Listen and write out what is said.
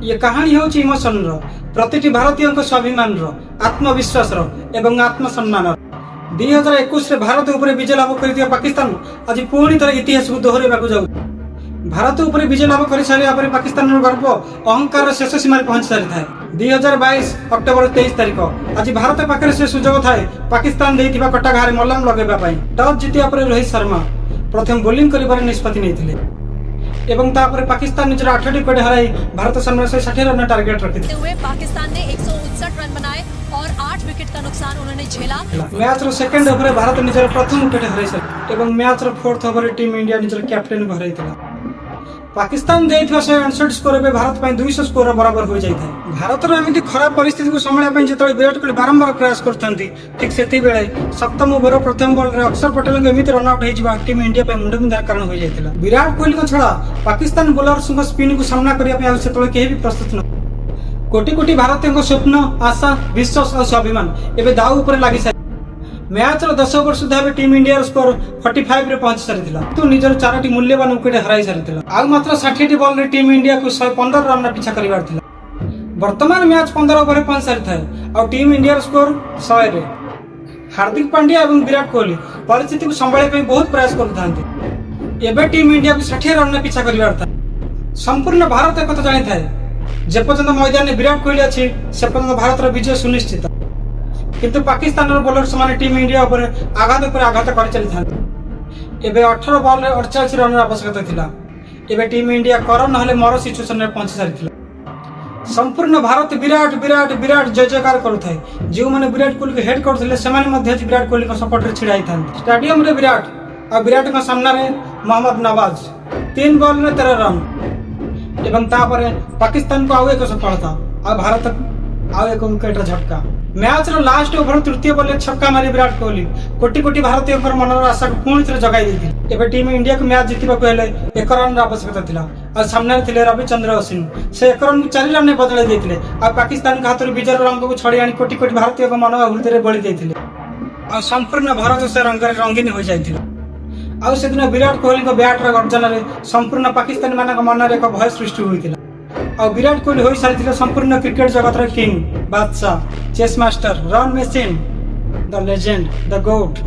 ये कहानी हूँ इमोशन प्रति भारतीय स्वाभिमान आत्मविश्वास एवं आत्मसम्मान 2021 भारत उपर विजय लाभ कर पाकिस्तान आज पुणी थर इतिहास को दोहराइବାକୁ जाऊ। भारत उपर विजय लाभ कर सारे पाकिस्तान गर्व अहंकार शेष सीमार पहुंच सारी था। 2022 अक्टोबर 23 तारिख आज भारत पाखे से सुजोग थाए पाकिस्तान देइथिबा कटाघारे मल्लाम लगेबा टॉस जीतिया पर रोहित शर्मा प्रथम बोलिंग करिबार निष्पत्ति नेइथिले एवं तापर पाकिस्तान निजर 8 विकेट हराई भारत सामने 160 रन टारगेट रखिते हुए पाकिस्तान ने 159 रन बनाए और 8 विकेट का नुकसान उन्होंने झेला। मैच रो सेकंड ओवर भारत निजर प्रथम विकेट हराई एवं मैच रो फोर्थ ओवर टीम इंडिया निजर कैप्टेन को हराइथिला। पाकिस्तान देइथिबा 168 स्कोर पे भारत पई 200 स्कोर बराबर हो जाय थाए। भारत रो एमिति खराब परिस्थिति को संभाळा पई जेतळे विराट कोहली बारंबार प्रयास करथांती ठीक सेति बेले सप्तम ओवर प्रथम बॉल रे अक्षर पटेल के एमिति रन आउट होइजिबा टीम इंडिया पे मुंडबिंदार कारण हो जायतिला। विराट कोहली को छडा पाकिस्तान बॉलर्स को स्पिन को सामना करिया पे सेतळे केही भी प्रस्तुत न। कोटी कोटी भारतीय स्वप्न आशा विश्वास और स्वाभिमान एबे दाव ऊपर लागि सारी। मैच 10 ओवर सुधा टीम इंडिया स्कोर 45 रे पहुंच सारी तो निजर 4टी मूल्यवान विकेट हराई सारी आ मात्र 60 बॉल रे टीम इंडिया को 115 रन पीछा करिवार थिला। वर्तमान मैच 15 ओवर रे पहुंच सारी थाए और टीम इंडिया स्कोर 100 रे। हार्दिक पांड्या एवं विराट कोहली परिस्थिति को संभाळै पे बहुत प्रयास करथांती। एबे टीम इंडिया को 60 रन पीछा करिवार था। संपूर्ण भारत एक कथा जानि थाए जे पर्यंत मैदान में विराट कोहली अछि से पर्यंत भारत रो विजय सुनिश्चित। किंतु पाकिस्तान बॉलर्स माने टीम इंडिया पर आघात कर चली थांते। एबे 18 बॉल रे 48 रन आवश्यकता थिला। एबे टीम इंडिया कर नहले मर सिचुएशन रे पहुंच सारी। संपूर्ण भारत विराट विराट विराट जय जयकार करुथाय। जो माने विराट कोहली को हेड करथिले से माने मध्ये विराट कोहली को सपोर्ट रे छिड़ाई थांते। स्टेडियम रे विराट और विराट का सामना रे मोहम्मद नवाज 3 बॉल रे 13 रन एवं तापर पाकिस्तान को आउ एक सफलता और भारत आउ एक विकेट झटका। मैच रो लास्ट ओवर तृतीय बॉल छक्का मारी विराट कोहली कोटी कोटी भारतीय मनर आशा को पुणी थे जगाई देती। एबे टीम इंडिया को मैच जीतवा को हेले 1 रन आवश्यकता थिला और सामने थिले रविचंद्र अश्विन से 1 रन 4 रन बदलाई देथिले और पाकिस्तान के हाथ विजय रंग को छड़ी आनी कोटी कोटी भारतीय मन हृदय बळी देथिले और संपूर्ण भारत से रंग रंगीन हो जाइथिला। और सेदिन विराट कोहली को बैट रो गर्जन रे संपूर्ण पाकिस्तानी मानक मन रे एक भय सृष्टि होइथिला और विराट कोहली हो सारी संपूर्ण क्रिकेट जगत रे किंग बादशाह chess master run machine the legend the goat.